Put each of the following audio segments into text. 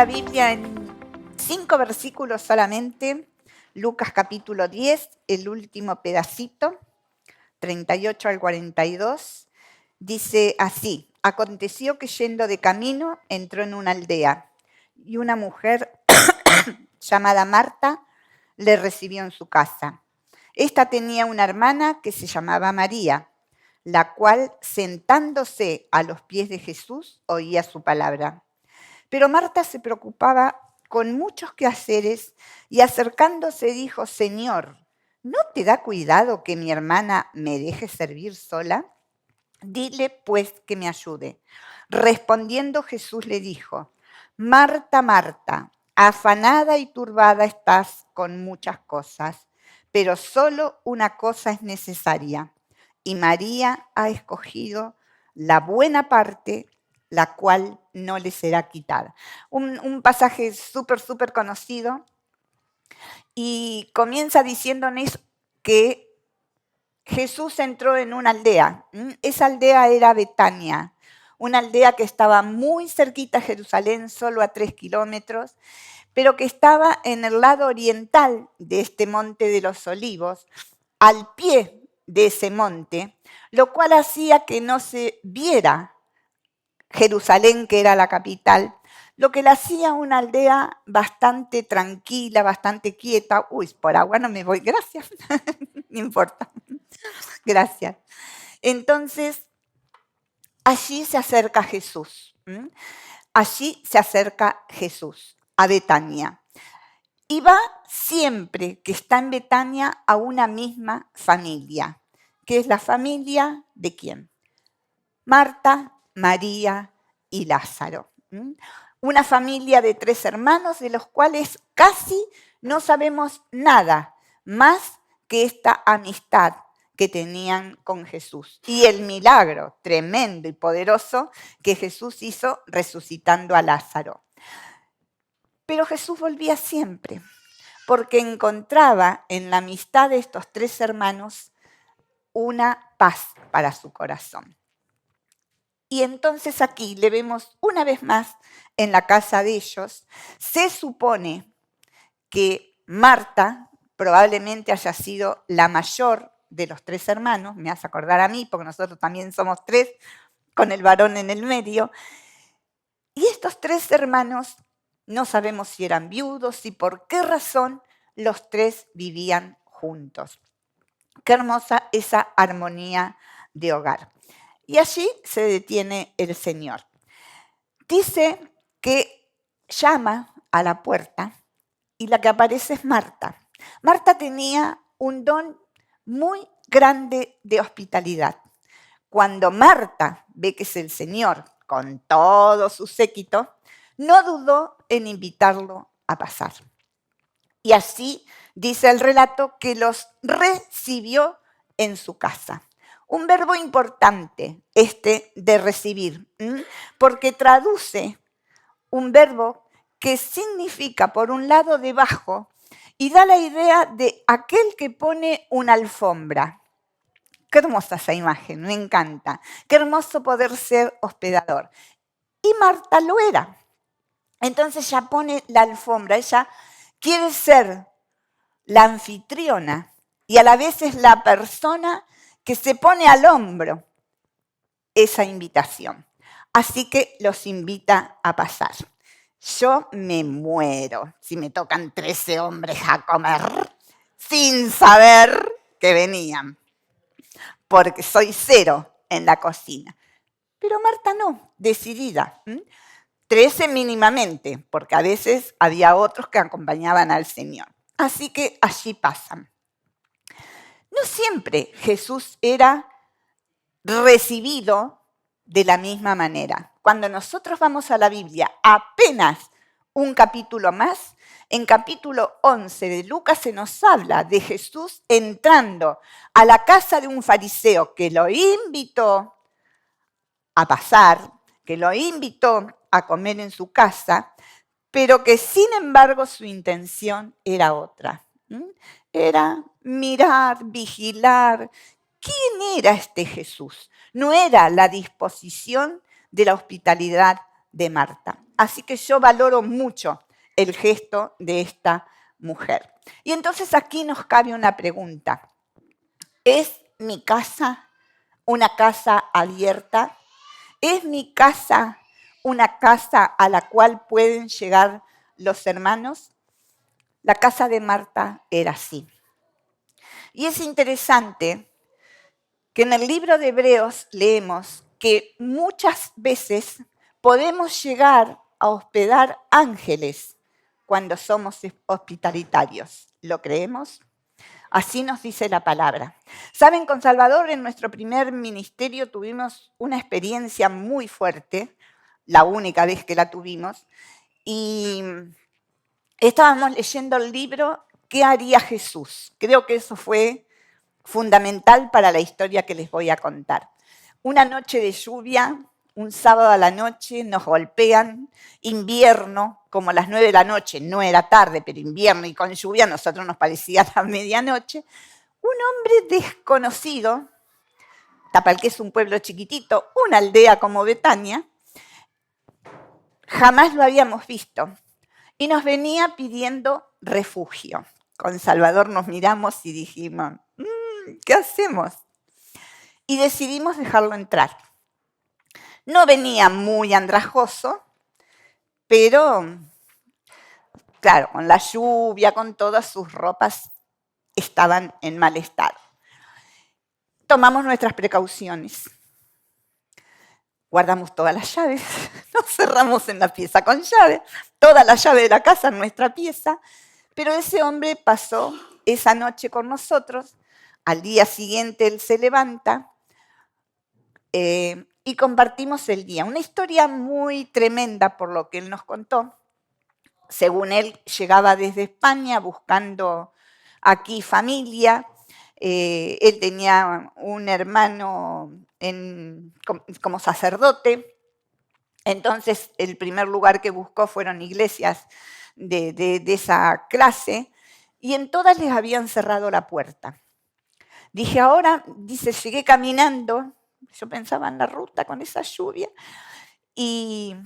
la Biblia en 5 versículos solamente. Lucas capítulo 10, el último pedacito, 38 al 42. Dice así: aconteció que yendo de camino entró en una aldea y una mujer llamada Marta le recibió en su casa. Esta tenía una hermana que se llamaba María, la cual, sentándose a los pies de Jesús, oía su palabra. Pero Marta se preocupaba con muchos quehaceres y acercándose dijo: Señor, ¿no te da cuidado que mi hermana me deje servir sola? Dile pues que me ayude. Respondiendo Jesús le dijo: Marta, Marta, afanada y turbada estás con muchas cosas, pero solo una cosa es necesaria, y María ha escogido la buena parte, la cual no le será quitada. Un pasaje súper conocido, y comienza diciéndonos que Jesús entró en una aldea. Esa aldea era Betania, una aldea que estaba muy cerquita a Jerusalén, solo a 3 kilómetros, pero que estaba en el lado oriental de este monte de los olivos, al pie de ese monte, lo cual hacía que no se viera Jerusalén, que era la capital, lo que la hacía una aldea bastante tranquila, bastante quieta. Uy, por agua no me voy, gracias, no importa, gracias. Entonces, allí se acerca Jesús, allí se acerca Jesús a Betania. Y va siempre que está en Betania a una misma familia, que es la familia de ¿quién? Marta, María y Lázaro. Una familia de 3 hermanos, de los cuales casi no sabemos nada más que esta amistad que tenían con Jesús y el milagro tremendo y poderoso que Jesús hizo resucitando a Lázaro. Pero Jesús volvía siempre, porque encontraba en la amistad de estos 3 hermanos una paz para su corazón. Y entonces aquí le vemos una vez más en la casa de ellos. Se supone que Marta probablemente haya sido la mayor de los 3 hermanos, me hace acordar a mí, porque nosotros también somos 3, con el varón en el medio. Y estos 3 hermanos, no sabemos si eran viudos y por qué razón los 3 vivían juntos. Qué hermosa esa armonía de hogar. Y allí se detiene el Señor. Dice que llama a la puerta y la que aparece es Marta. Marta tenía un don muy grande de hospitalidad. Cuando Marta ve que es el Señor con todo su séquito, no dudó en invitarlo a pasar. Y así dice el relato que los recibió en su casa. Un verbo importante este de recibir, porque traduce un verbo que significa, por un lado, debajo, y da la idea de aquel que pone una alfombra. Qué hermosa esa imagen, me encanta. Qué hermoso poder ser hospedador. Y Marta lo era. Entonces ella pone la alfombra, ella quiere ser la anfitriona y a la vez es la persona que se pone al hombro esa invitación. Así que los invita a pasar. Yo me muero si me tocan 13 hombres a comer sin saber que venían, porque soy 0 en la cocina. Pero Marta no, decidida. 13 mínimamente, porque a veces había otros que acompañaban al Señor. Así que allí pasan. No siempre Jesús era recibido de la misma manera. Cuando nosotros vamos a la Biblia, apenas un capítulo más, en capítulo 11 de Lucas se nos habla de Jesús entrando a la casa de un fariseo que lo invitó a pasar, que lo invitó a comer en su casa, pero que sin embargo su intención era otra. Era mirar, vigilar. ¿Quién era este Jesús? No era la disposición de la hospitalidad de Marta. así que yo valoro mucho el gesto de esta mujer. Y entonces aquí nos cabe una pregunta. ¿Es mi casa una casa abierta? ¿Es mi casa una casa a la cual pueden llegar los hermanos? La casa de Marta era así. Y es interesante que en el libro de Hebreos leemos que muchas veces podemos llegar a hospedar ángeles cuando somos hospitalitarios. ¿Lo creemos? Así nos dice la palabra. Saben, con Salvador en nuestro primer ministerio tuvimos una experiencia muy fuerte, la única vez que la tuvimos, y estábamos leyendo el libro ¿Qué haría Jesús? Creo que eso fue fundamental para la historia que les voy a contar. Una noche de lluvia, un sábado a la noche, nos golpean, invierno, como las 9 de la noche, no era tarde, pero invierno y con lluvia, a nosotros nos parecía la medianoche. Un hombre desconocido, Tapalqué es un pueblo chiquitito, una aldea como Betania, jamás lo habíamos visto, y nos venía pidiendo refugio. Con Salvador nos miramos y dijimos, ¿qué hacemos? Y decidimos dejarlo entrar. No venía muy andrajoso, pero, claro, con la lluvia, con todas sus ropas, estaban en mal estado. Tomamos nuestras precauciones. Guardamos todas las llaves, nos cerramos en la pieza con llave, toda la llave de la casa en nuestra pieza, pero ese hombre pasó esa noche con nosotros, al día siguiente él se levanta y compartimos el día. Una historia muy tremenda por lo que él nos contó. Según él, llegaba desde España buscando aquí familia. Él tenía un hermano como sacerdote. Entonces, el primer lugar que buscó fueron iglesias de esa clase y en todas les habían cerrado la puerta. Dije, ahora, dice, llegué caminando, yo pensaba en la ruta con esa lluvia y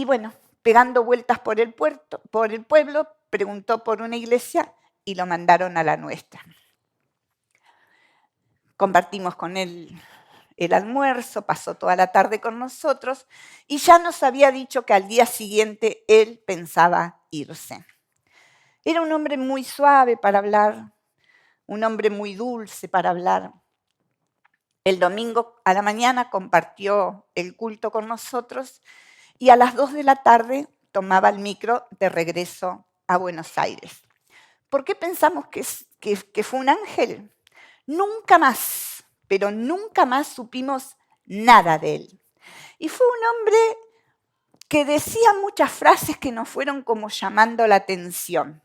bueno, pegando vueltas por el pueblo, preguntó por una iglesia y lo mandaron a la nuestra. Compartimos con él el almuerzo, pasó toda la tarde con nosotros y ya nos había dicho que al día siguiente él pensaba irse. Era un hombre muy suave para hablar, un hombre muy dulce para hablar. El domingo a la mañana compartió el culto con nosotros y a las 2 de la tarde tomaba el micro de regreso a Buenos Aires. ¿Por qué pensamos que fue un ángel? Nunca más, pero nunca más supimos nada de él. Y fue un hombre que decía muchas frases que nos fueron como llamando la atención.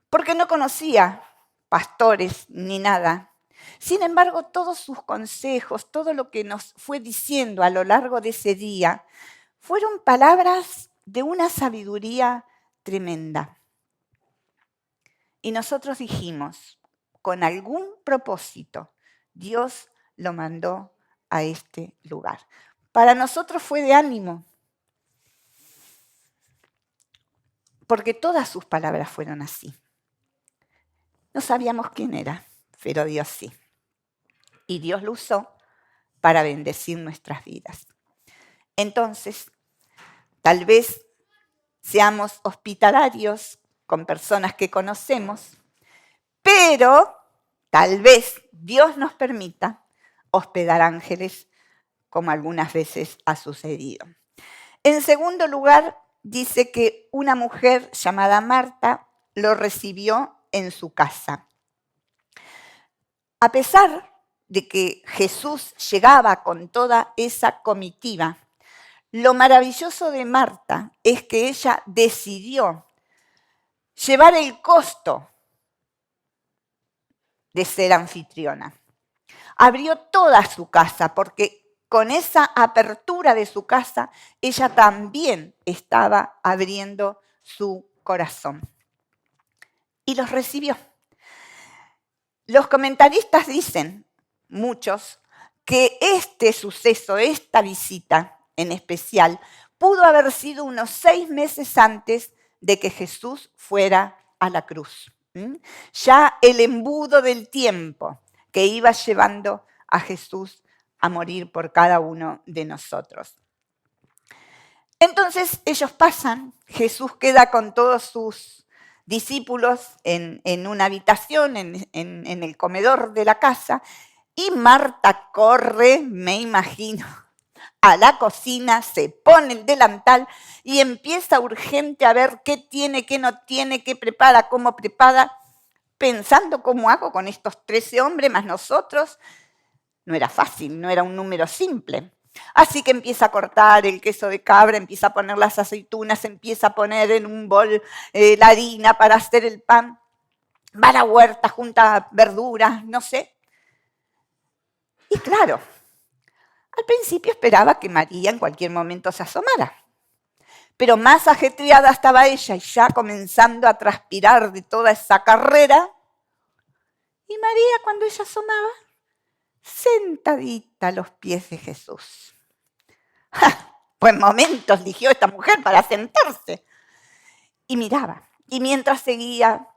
Porque no conocía pastores ni nada. Sin embargo, todos sus consejos, todo lo que nos fue diciendo a lo largo de ese día, fueron palabras de una sabiduría tremenda. Y nosotros dijimos, con algún propósito, Dios lo mandó a este lugar. Para nosotros fue de ánimo, porque todas sus palabras fueron así. No sabíamos quién era, pero Dios sí. Y Dios lo usó para bendecir nuestras vidas. Entonces, tal vez seamos hospitalarios con personas que conocemos, pero tal vez Dios nos permita hospedar ángeles como algunas veces ha sucedido. En segundo lugar, dice que una mujer llamada Marta lo recibió en su casa. A pesar de que Jesús llegaba con toda esa comitiva, lo maravilloso de Marta es que ella decidió llevar el costo de ser anfitriona. Abrió toda su casa porque con esa apertura de su casa, ella también estaba abriendo su corazón. Y los recibió. Los comentaristas dicen, muchos, que este suceso, esta visita en especial, pudo haber sido unos 6 meses antes de que Jesús fuera a la cruz. Ya el embudo del tiempo que iba llevando a Jesús a morir por cada uno de nosotros. Entonces ellos pasan, Jesús queda con todos sus discípulos en una habitación, en el comedor de la casa, y Marta corre, me imagino, a la cocina, se pone el delantal y empieza urgente a ver qué tiene, qué no tiene, qué prepara, cómo prepara, pensando cómo hago con estos 13 hombres más nosotros. No era fácil, no era un número simple. Así que empieza a cortar el queso de cabra, empieza a poner las aceitunas, empieza a poner en un bol la harina para hacer el pan. Va a la huerta, junta verduras, no sé. Y claro, al principio esperaba que María en cualquier momento se asomara. Pero más ajetreada estaba ella y ya comenzando a transpirar de toda esa carrera. Y María, cuando ella asomaba, sentadita a los pies de Jesús. ¡Ja! Pues momentos eligió esta mujer para sentarse. Y miraba. Y mientras seguía,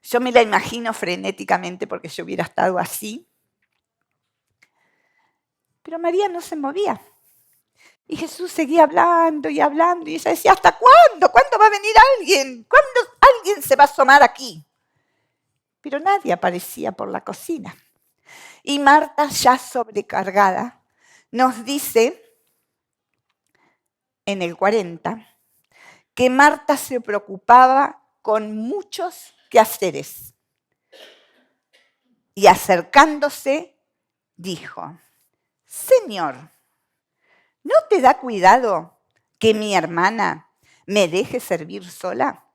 yo me la imagino frenéticamente porque yo hubiera estado así. Pero María no se movía. Y Jesús seguía hablando y hablando. Y ella decía, ¿hasta cuándo? ¿Cuándo va a venir alguien? ¿Cuándo alguien se va a asomar aquí? Pero nadie aparecía por la cocina. Y Marta, ya sobrecargada, nos dice en el 40 que Marta se preocupaba con muchos quehaceres. Y acercándose, dijo, Señor, ¿no te da cuidado que mi hermana me deje servir sola?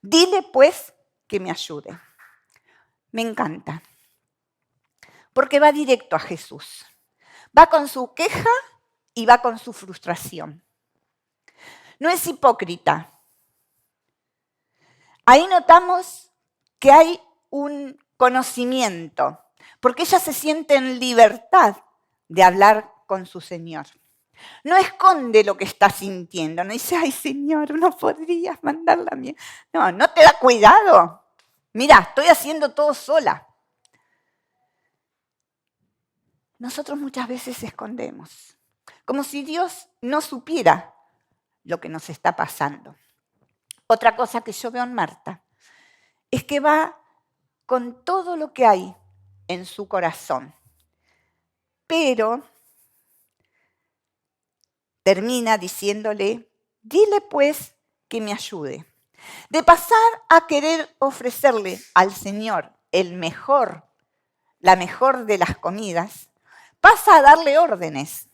Dile pues que me ayude. Me encanta, porque va directo a Jesús. Va con su queja y va con su frustración. No es hipócrita. Ahí notamos que hay un conocimiento, porque ella se siente en libertad de hablar con su Señor. No esconde lo que está sintiendo, no dice, ay Señor, no podrías mandarla a mí. No, no te da cuidado. Mira, estoy haciendo todo sola. Nosotros muchas veces escondemos, como si Dios no supiera lo que nos está pasando. Otra cosa que yo veo en Marta es que va con todo lo que hay en su corazón, pero termina diciéndole, dile pues que me ayude. De pasar a querer ofrecerle al Señor la mejor de las comidas, pasa a darle órdenes.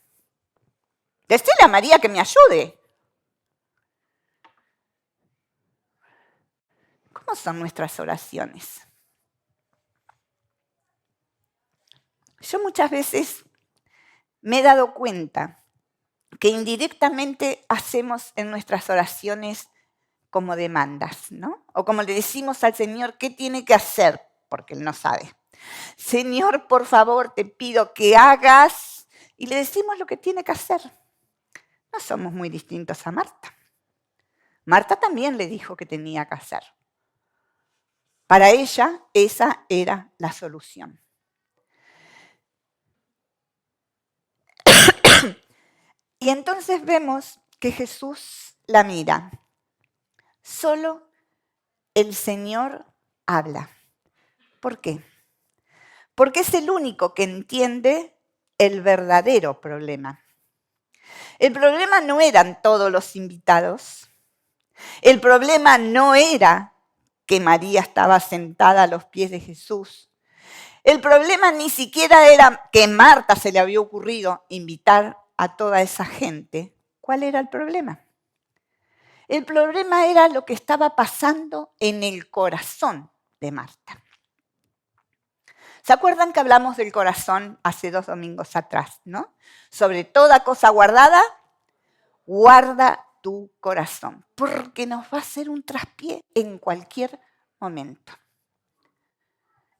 Decile a María que me ayude. ¿Cómo son nuestras oraciones? Yo muchas veces me he dado cuenta que indirectamente hacemos en nuestras oraciones como demandas, ¿no? O como le decimos al Señor, ¿qué tiene que hacer? Porque Él no sabe. Señor, por favor, te pido que hagas. Y le decimos lo que tiene que hacer. No somos muy distintos a Marta. Marta también le dijo que tenía que hacer. Para ella, esa era la solución. Y entonces vemos que Jesús la mira. Solo el Señor habla. ¿Por qué? Porque es el único que entiende el verdadero problema. El problema no eran todos los invitados. El problema no era que María estaba sentada a los pies de Jesús. El problema ni siquiera era que a Marta se le había ocurrido invitar a toda esa gente. ¿Cuál era el problema? El problema era lo que estaba pasando en el corazón de Marta. ¿Se acuerdan que hablamos del corazón hace 2 domingos atrás, ¿no? Sobre toda cosa guardada, guarda tu corazón, porque nos va a hacer un traspié en cualquier momento.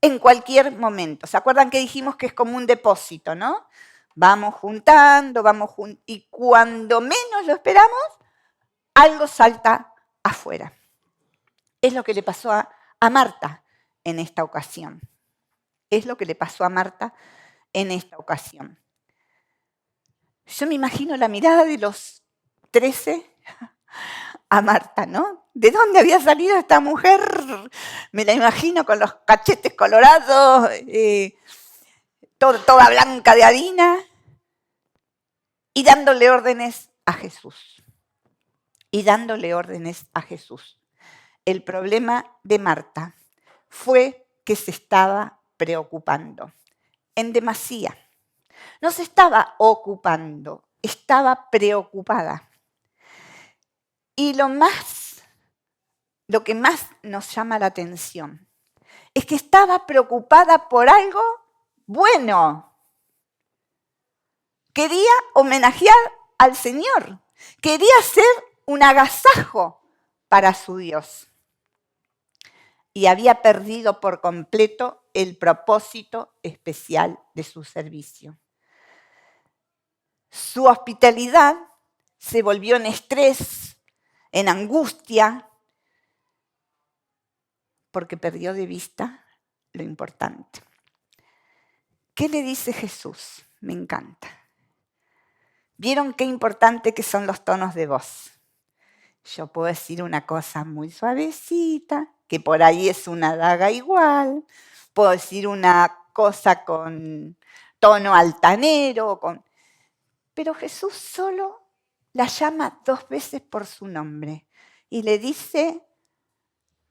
En cualquier momento. ¿Se acuerdan que dijimos que es como un depósito, no? Vamos juntando, y cuando menos lo esperamos, algo salta afuera. Es lo que le pasó a Marta en esta ocasión. Es lo que le pasó a Marta en esta ocasión. Yo me imagino la mirada de los 13 a Marta, ¿no? ¿De dónde había salido esta mujer? Me la imagino con los cachetes colorados, toda blanca de harina, y dándole órdenes a Jesús. Y dándole órdenes a Jesús. El problema de Marta fue que se estaba preocupando en demasía. No se estaba ocupando, estaba preocupada. Y lo que más nos llama la atención es que estaba preocupada por algo bueno. Quería homenajear al Señor. Quería hacer un agasajo para su Dios. Y había perdido por completo el propósito especial de su servicio. Su hospitalidad se volvió en estrés, en angustia, porque perdió de vista lo importante. ¿Qué le dice Jesús? Me encanta. ¿Vieron qué importante que son los tonos de voz? Yo puedo decir una cosa muy suavecita, que por ahí es una daga igual. Puedo decir una cosa con tono altanero. Pero Jesús solo la llama 2 veces por su nombre y le dice,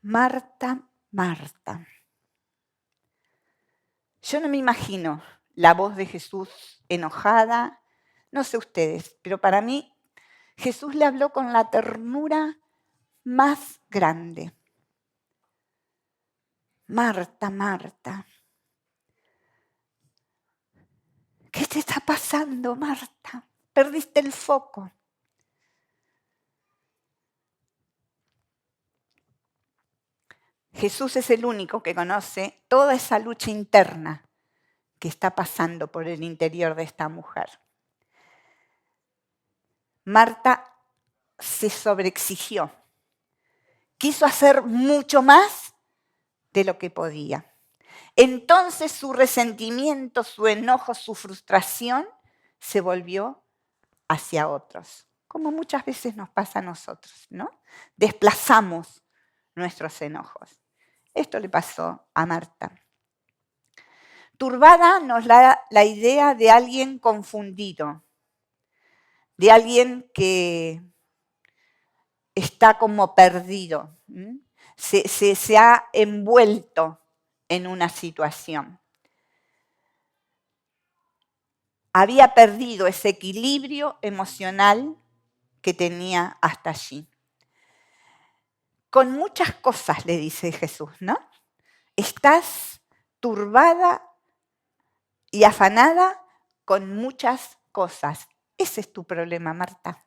Marta, Marta. Yo no me imagino la voz de Jesús enojada, no sé ustedes, pero para mí Jesús le habló con la ternura más grande. Marta, Marta. ¿Qué te está pasando, Marta? Perdiste el foco. Jesús es el único que conoce toda esa lucha interna que está pasando por el interior de esta mujer. Marta se sobreexigió. Quiso hacer mucho más de lo que podía. Entonces su resentimiento, su enojo, su frustración se volvió hacia otros, como muchas veces nos pasa a nosotros, ¿no? Desplazamos nuestros enojos. Esto le pasó a Marta. Turbada nos da la idea de alguien confundido, de alguien que está como perdido, se ha envuelto en una situación. Había perdido ese equilibrio emocional que tenía hasta allí. Con muchas cosas, le dice Jesús, ¿no? Estás turbada y afanada con muchas cosas. Ese es tu problema, Marta.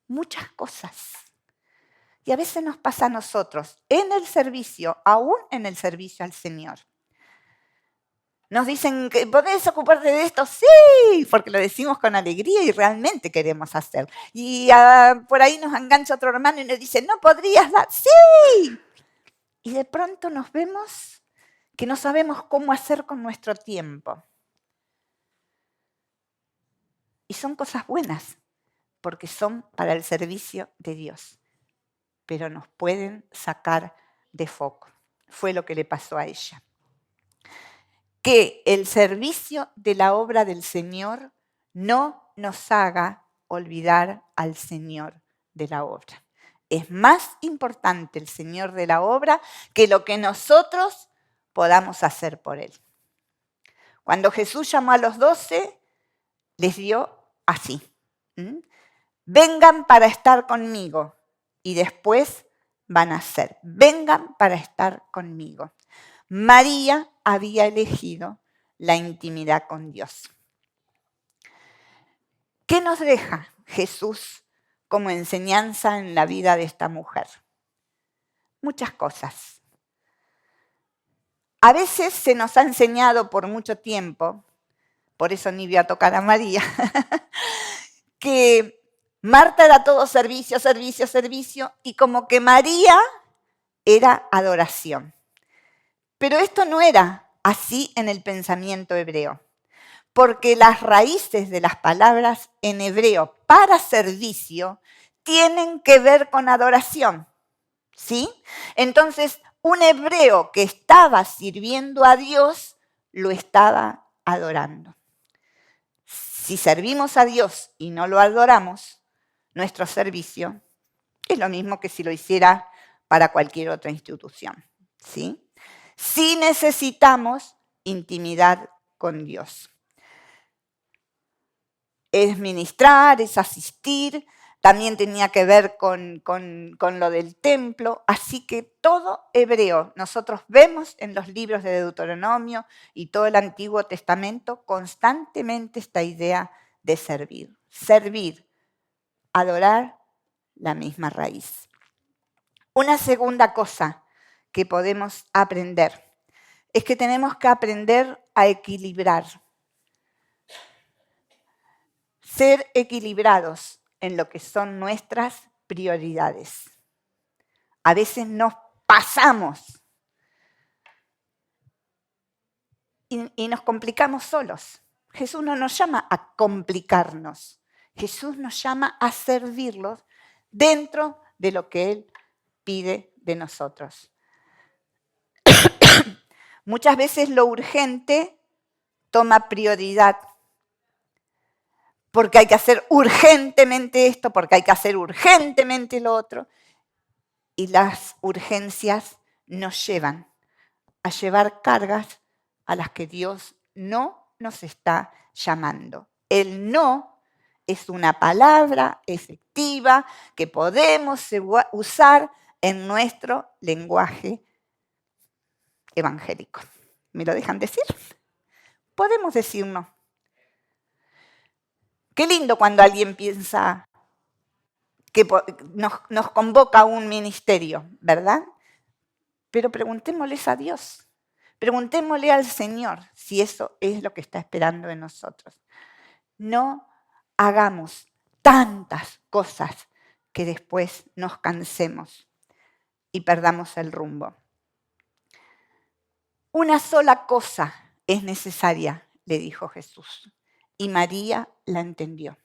Muchas cosas. Y a veces nos pasa a nosotros, en el servicio, aún en el servicio al Señor. Nos dicen que podés ocuparte de esto, sí, porque lo decimos con alegría y realmente queremos hacer. Y por ahí nos engancha otro hermano y nos dice, no podrías dar, sí. Y de pronto nos vemos que no sabemos cómo hacer con nuestro tiempo. Y son cosas buenas, porque son para el servicio de Dios, pero nos pueden sacar de foco. Fue lo que le pasó a ella. Que el servicio de la obra del Señor no nos haga olvidar al Señor de la obra. Es más importante el Señor de la obra que lo que nosotros podamos hacer por Él. Cuando Jesús llamó a los 12, les dio así. Vengan para estar conmigo y después van a ser. Vengan para estar conmigo. María había elegido la intimidad con Dios. ¿Qué nos deja Jesús como enseñanza en la vida de esta mujer? Muchas cosas. A veces se nos ha enseñado por mucho tiempo por eso ni voy a tocar a María, que Marta era todo servicio, servicio, servicio, y como que María era adoración. Pero esto no era así en el pensamiento hebreo, porque las raíces de las palabras en hebreo para servicio tienen que ver con adoración, ¿sí? Entonces, un hebreo que estaba sirviendo a Dios, lo estaba adorando. Si servimos a Dios y no lo adoramos, nuestro servicio es lo mismo que si lo hiciera para cualquier otra institución, ¿sí? Sí necesitamos intimidad con Dios. Es ministrar, es asistir, también tenía que ver con lo del templo, así que todo hebreo, nosotros vemos en los libros de Deuteronomio y todo el Antiguo Testamento constantemente esta idea de servir. Servir, adorar, la misma raíz. Una segunda cosa que podemos aprender es que tenemos que aprender a equilibrar. Ser equilibrados en lo que son nuestras prioridades. A veces nos pasamos y nos complicamos solos. Jesús no nos llama a complicarnos. Jesús nos llama a servirlos dentro de lo que Él pide de nosotros. Muchas veces lo urgente toma prioridad porque hay que hacer urgentemente esto, porque hay que hacer urgentemente lo otro. Y las urgencias nos llevan a llevar cargas a las que Dios no nos está llamando. El no es una palabra efectiva que podemos usar en nuestro lenguaje evangélico. ¿Me lo dejan decir? Podemos decir no. Qué lindo cuando alguien piensa que nos convoca a un ministerio, ¿verdad? Pero preguntémosles a Dios, preguntémosle al Señor si eso es lo que está esperando de nosotros. No hagamos tantas cosas que después nos cansemos y perdamos el rumbo. Una sola cosa es necesaria, le dijo Jesús, y María la entendió.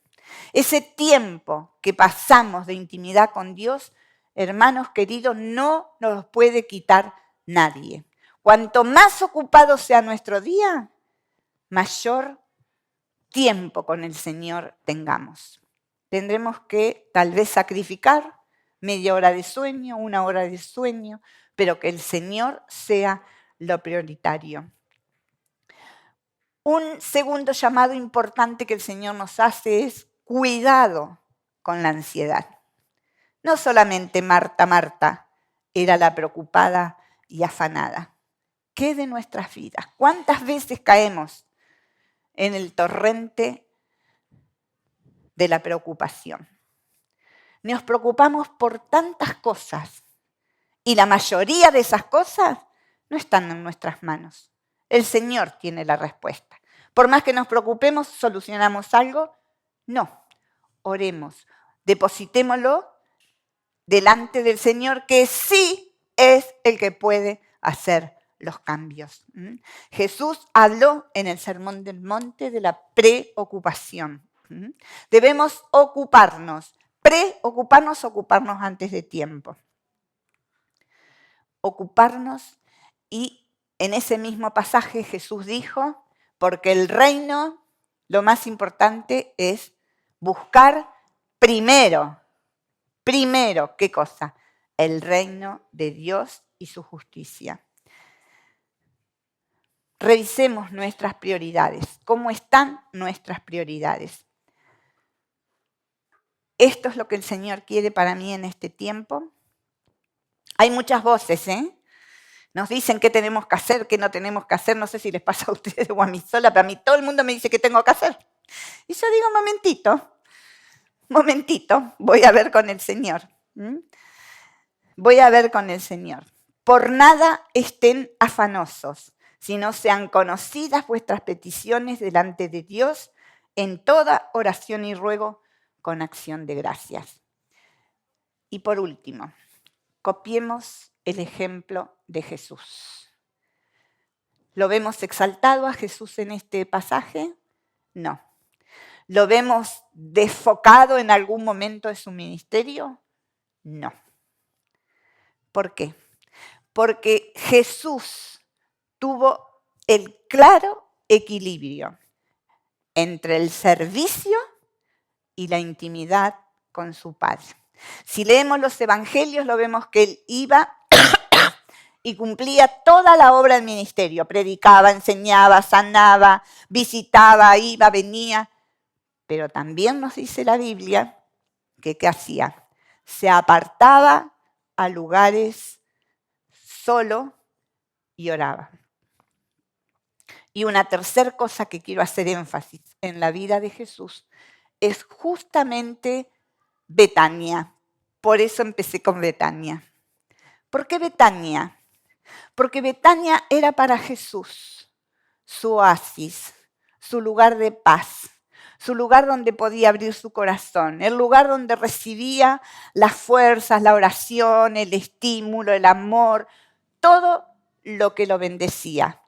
Ese tiempo que pasamos de intimidad con Dios, hermanos queridos, no nos lo puede quitar nadie. Cuanto más ocupado sea nuestro día, mayor tiempo con el Señor tengamos. Tendremos que tal vez sacrificar media hora de sueño, 1 hora de sueño, pero que el Señor sea lo prioritario. Un segundo llamado importante que el Señor nos hace es cuidado con la ansiedad. No solamente Marta, Marta era la preocupada y afanada. ¿Qué de nuestras vidas? ¿Cuántas veces caemos en el torrente de la preocupación? Nos preocupamos por tantas cosas y la mayoría de esas cosas no están en nuestras manos. El Señor tiene la respuesta. Por más que nos preocupemos, ¿solucionamos algo? No. Oremos, depositémoslo delante del Señor, que sí es el que puede hacer los cambios. Jesús habló en el Sermón del Monte de la preocupación. Debemos ocuparnos, ocuparnos antes de tiempo. Ocuparnos, y en ese mismo pasaje Jesús dijo, porque el reino, lo más importante es buscar primero, ¿qué cosa? El reino de Dios y su justicia. Revisemos nuestras prioridades. ¿Cómo están nuestras prioridades? Esto es lo que el Señor quiere para mí en este tiempo. Hay muchas voces, Nos dicen qué tenemos que hacer, qué no tenemos que hacer. No sé si les pasa a ustedes o a mí sola, pero a mí todo el mundo me dice qué tengo que hacer. Y yo digo, momentito, voy a ver con el Señor. Voy a ver con el Señor. Por nada estén afanosos, sino sean conocidas vuestras peticiones delante de Dios en toda oración y ruego con acción de gracias. Y por último, copiemos el ejemplo de Jesús. ¿Lo vemos exaltado a Jesús en este pasaje? No. ¿Lo vemos desfocado en algún momento de su ministerio? No. ¿Por qué? Porque Jesús tuvo el claro equilibrio entre el servicio y la intimidad con su Padre. Si leemos los evangelios, lo vemos que él iba y cumplía toda la obra del ministerio. Predicaba, enseñaba, sanaba, visitaba, iba, venía. Pero también nos dice la Biblia que ¿qué hacía? Se apartaba a lugares solo y oraba. Y una tercera cosa que quiero hacer énfasis en la vida de Jesús es justamente Betania. Por eso empecé con Betania. ¿Por qué Betania? Porque Betania era para Jesús su oasis, su lugar de paz, su lugar donde podía abrir su corazón, el lugar donde recibía las fuerzas, la oración, el estímulo, el amor, todo lo que lo bendecía.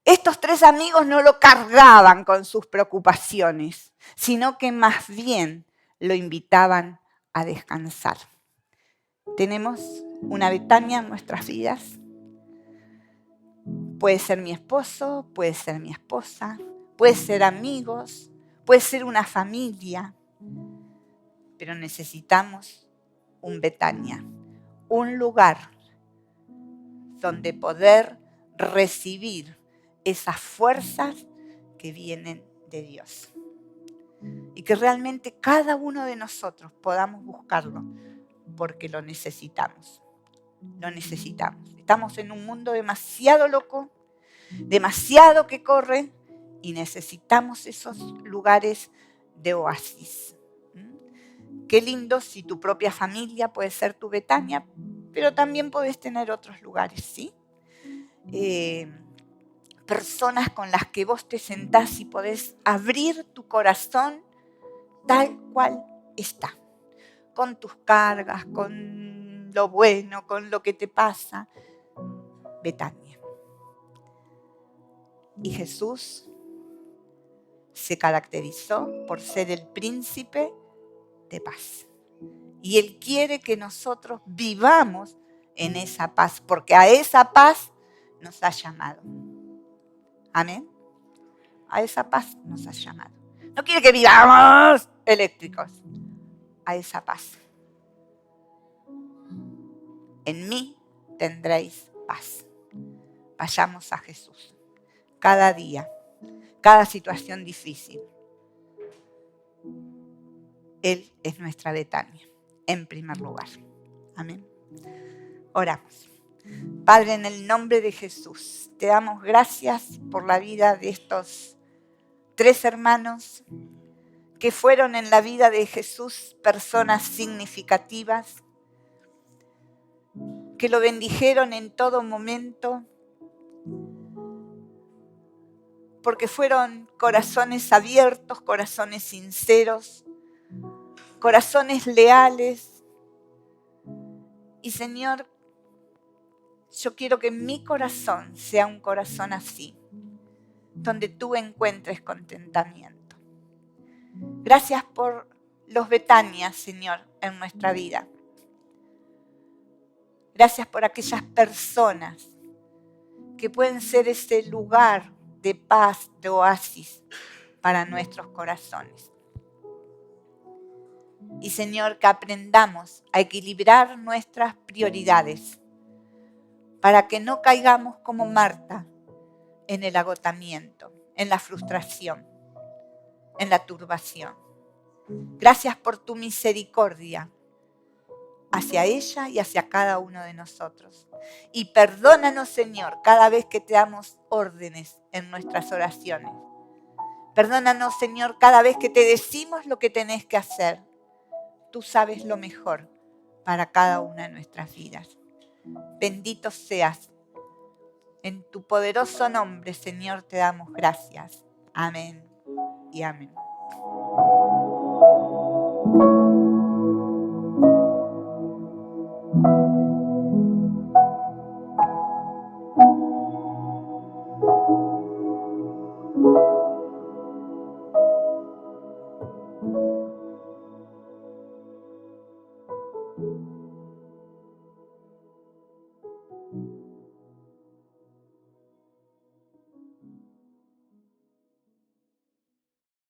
Estos tres amigos no lo cargaban con sus preocupaciones, sino que más bien lo invitaban a descansar. Tenemos una Betania en nuestras vidas. Puede ser mi esposo, puede ser mi esposa, puede ser amigos, puede ser una familia, pero necesitamos un Betania, un lugar donde poder recibir esas fuerzas que vienen de Dios. Y que realmente cada uno de nosotros podamos buscarlo, porque lo necesitamos. Lo necesitamos. Estamos en un mundo demasiado loco, demasiado que corre, y necesitamos esos lugares de oasis. Qué lindo si tu propia familia puede ser tu Betania, pero también puedes tener otros lugares, ¿sí? Personas con las que vos te sentás y podés abrir tu corazón tal cual está, con tus cargas, con lo bueno, con lo que te pasa. Betania. Y Jesús se caracterizó por ser el príncipe de paz. Y Él quiere que nosotros vivamos en esa paz, porque a esa paz nos ha llamado. Amén. A esa paz nos ha llamado. No quiere que vivamos eléctricos. A esa paz. En mí tendréis paz. Vayamos a Jesús. Cada día, cada situación difícil. Él es nuestra Betania, en primer lugar. Amén. Oramos. Padre, en el nombre de Jesús, te damos gracias por la vida de estos tres hermanos que fueron en la vida de Jesús personas significativas, que lo bendijeron en todo momento, porque fueron corazones abiertos, corazones sinceros, corazones leales. Y Señor, yo quiero que mi corazón sea un corazón así, donde tú encuentres contentamiento. Gracias por los Betanias, Señor, en nuestra vida. Gracias por aquellas personas que pueden ser ese lugar de paz, de oasis para nuestros corazones. Y Señor, que aprendamos a equilibrar nuestras prioridades para que no caigamos como Marta en el agotamiento, en la frustración, en la turbación. Gracias por tu misericordia hacia ella y hacia cada uno de nosotros. Y perdónanos, Señor, cada vez que te damos órdenes en nuestras oraciones. Perdónanos, Señor, cada vez que te decimos lo que tenés que hacer. Tú sabes lo mejor para cada una de nuestras vidas. Bendito seas En tu poderoso nombre, Señor, te damos gracias. Amén y amén.